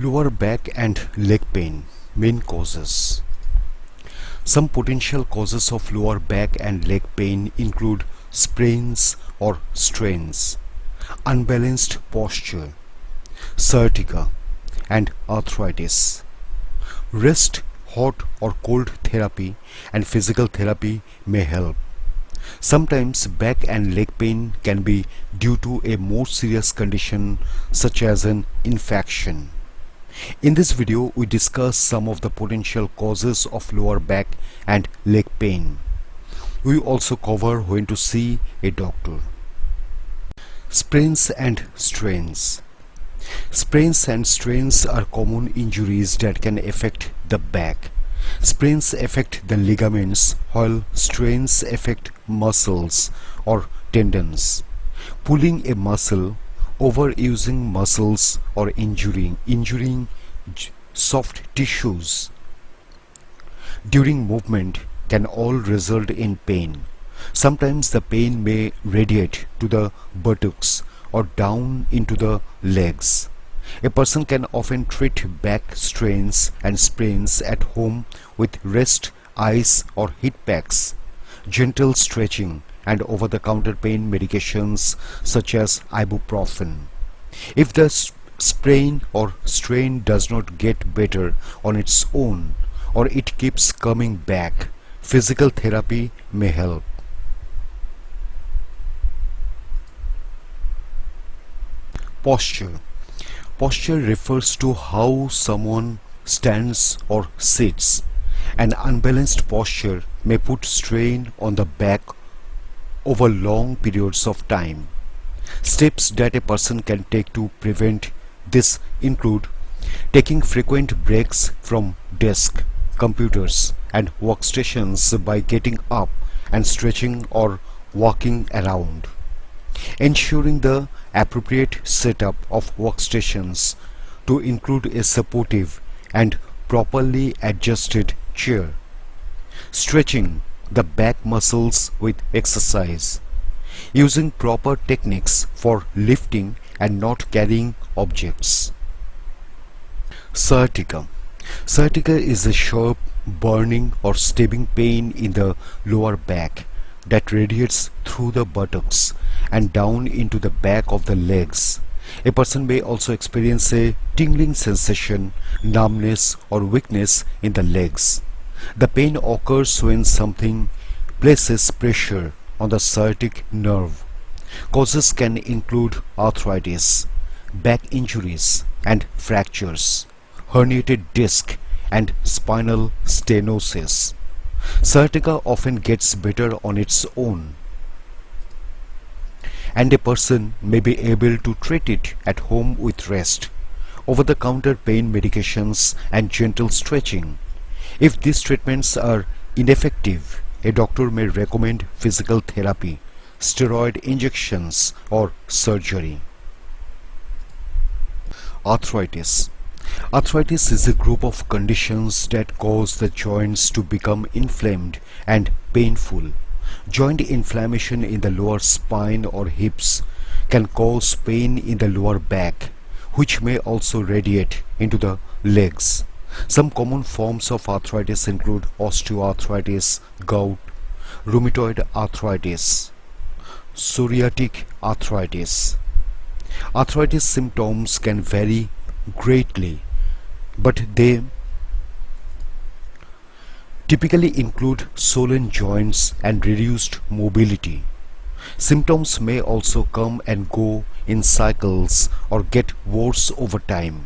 Lower back and leg pain. Main causes. Some potential causes of lower back and leg pain include sprains or strains, unbalanced posture, sciatica, and arthritis. Rest, hot or cold therapy and physical therapy may help. Sometimes back and leg pain can be due to a more serious condition such as an infection. In this video, we discuss some of the potential causes of lower back and leg pain. We also cover when to see a doctor. Sprains and strains. Sprains and strains are common injuries that can affect the back. Sprains affect the ligaments, while strains affect muscles or tendons. Pulling a muscle, overusing muscles, or injuring soft tissues during movement can all result in pain. Sometimes the pain may radiate to the buttocks or down into the legs. A person can often treat back strains and sprains at home with rest, ice or heat packs, gentle stretching, and over-the-counter pain medications such as ibuprofen. If the sprain or strain does not get better on its own, or it keeps coming back, physical therapy may help. Posture. Posture refers to how someone stands or sits. An unbalanced posture may put strain on the back over long periods of time. Steps that a person can take to prevent this include taking frequent breaks from desk, computers, and workstations by getting up and stretching or walking around. Ensuring the appropriate setup of workstations to include a supportive and properly adjusted chair. Stretching the back muscles with exercise. Using proper techniques for lifting and not carrying objects. Sciatica. Sciatica is a sharp, burning or stabbing pain in the lower back that radiates through the buttocks and down into the back of the legs. A person may also experience a tingling sensation, numbness or weakness in the legs. The pain occurs when something places pressure on the sciatic nerve. Causes can include arthritis, back injuries and fractures, herniated disc and spinal stenosis. Sciatica often gets better on its own, and a person may be able to treat it at home with rest, over-the-counter pain medications and gentle stretching. If these treatments are ineffective, a doctor may recommend physical therapy, steroid injections or surgery. Arthritis. Arthritis is a group of conditions that cause the joints to become inflamed and painful. Joint inflammation in the lower spine or hips can cause pain in the lower back, which may also radiate into the legs. Some common forms of arthritis include osteoarthritis, gout, rheumatoid arthritis, psoriatic arthritis. Arthritis symptoms can vary greatly, but they typically include swollen joints and reduced mobility. Symptoms may also come and go in cycles or get worse over time.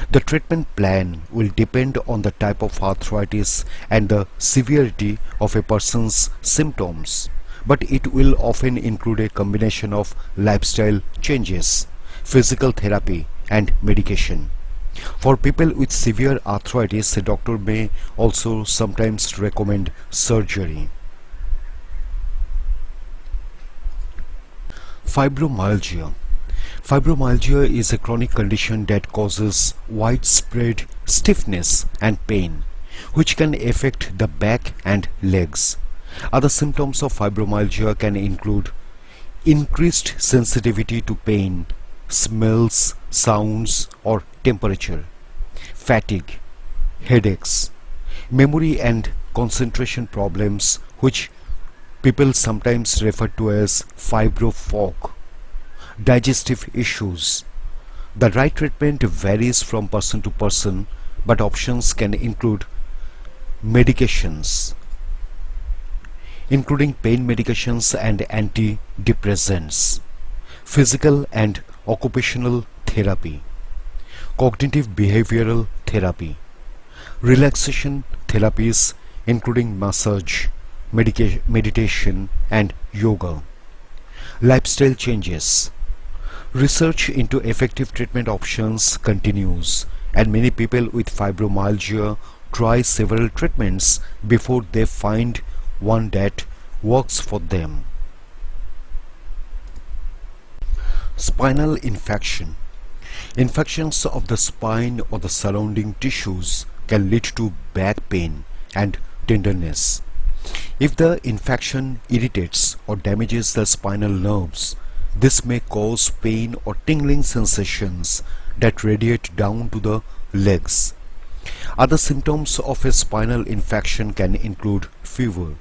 The treatment plan will depend on the type of arthritis and the severity of a person's symptoms, but it will often include a combination of lifestyle changes, physical therapy, and medication. For people with severe arthritis, a doctor may also sometimes recommend surgery. Fibromyalgia. Fibromyalgia is a chronic condition that causes widespread stiffness and pain, which can affect the back and legs. Other symptoms of fibromyalgia can include increased sensitivity to pain, smells, sounds, or temperature. fatigue, headaches, memory and concentration problems, which people sometimes refer to as fibro fog, digestive issues. The right treatment varies from person to person, but options can include medications, including pain medications and antidepressants, physical and occupational therapy, cognitive behavioral therapy, relaxation therapies including massage, meditation and yoga, lifestyle changes. Research into effective treatment options continues, and many people with fibromyalgia try several treatments before they find one that works for them. Spinal infection. Infections of the spine or the surrounding tissues can lead to back pain and tenderness. If the infection irritates or damages the spinal nerves, this may cause pain or tingling sensations that radiate down to the legs. Other symptoms of a spinal infection can include fever,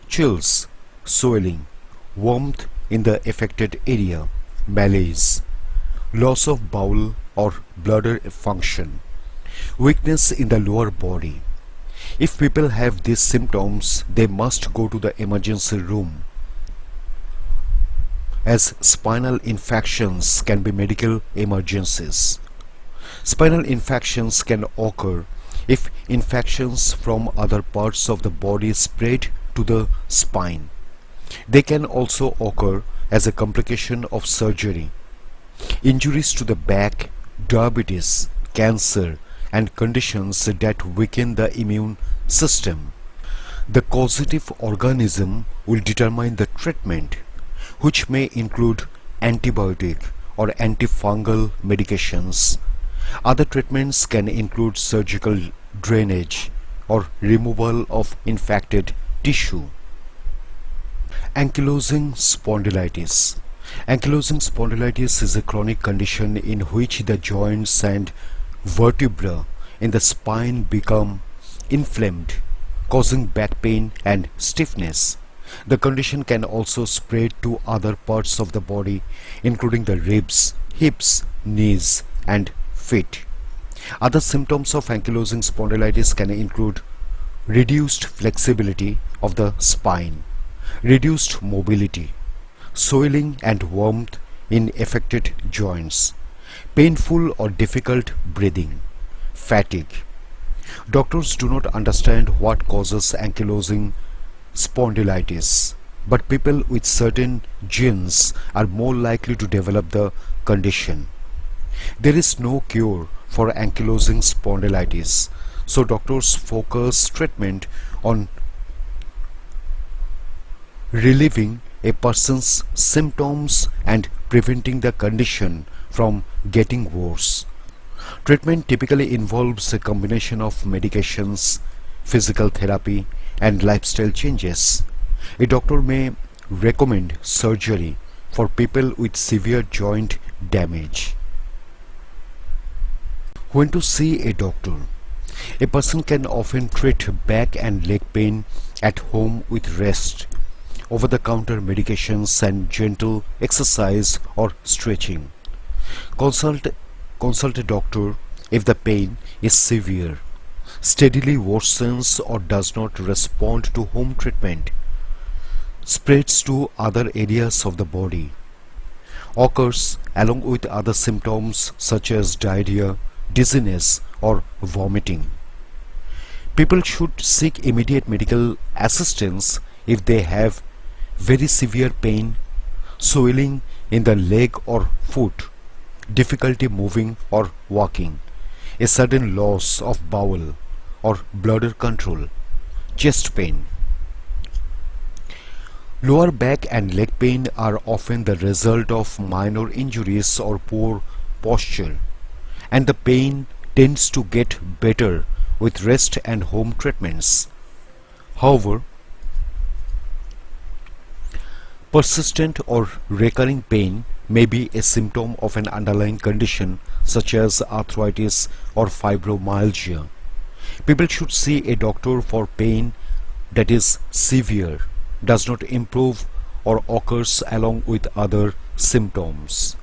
chills, swelling, warmth in the affected area, malaise, loss of bowel or bladder function, weakness in the lower body. If people have these symptoms, they must go to the emergency room, as spinal infections can be medical emergencies. Spinal infections can occur if infections from other parts of the body spread to the spine. They can also occur as a complication of surgery. Injuries to the back, diabetes, cancer, and conditions that weaken the immune system. The causative organism will determine the treatment, which may include antibiotic or antifungal medications. Other treatments can include surgical drainage or removal of infected tissue. Ankylosing spondylitis. Ankylosing spondylitis is a chronic condition in which the joints and vertebrae in the spine become inflamed, causing back pain and stiffness. The condition can also spread to other parts of the body, including the ribs, hips, knees, and feet. Other symptoms of ankylosing spondylitis can include reduced flexibility of the spine, reduced mobility, swelling and warmth in affected joints, painful or difficult breathing, fatigue. Doctors do not understand what causes ankylosing spondylitis, but people with certain genes are more likely to develop the condition. There is no cure for ankylosing spondylitis, so doctors focus treatment on relieving a person's symptoms and preventing the condition from getting worse. Treatment typically involves a combination of medications, physical therapy, and lifestyle changes. A doctor may recommend surgery for people with severe joint damage. When to see a doctor. A person can often treat back and leg pain at home with rest, over-the-counter medications, and gentle exercise or stretching. Consult a doctor if the pain is severe, steadily worsens or does not respond to home treatment, spreads to other areas of the body, occurs along with other symptoms such as diarrhea, dizziness, or vomiting. People should seek immediate medical assistance if they have very severe pain, swelling in the leg or foot, difficulty moving or walking, a sudden loss of bowel or bladder control, chest pain. Lower back and leg pain are often the result of minor injuries or poor posture, and the pain tends to get better with rest and home treatments. However, persistent or recurring pain may be a symptom of an underlying condition such as arthritis or fibromyalgia. People should see a doctor for pain that is severe, does not improve, or occurs along with other symptoms.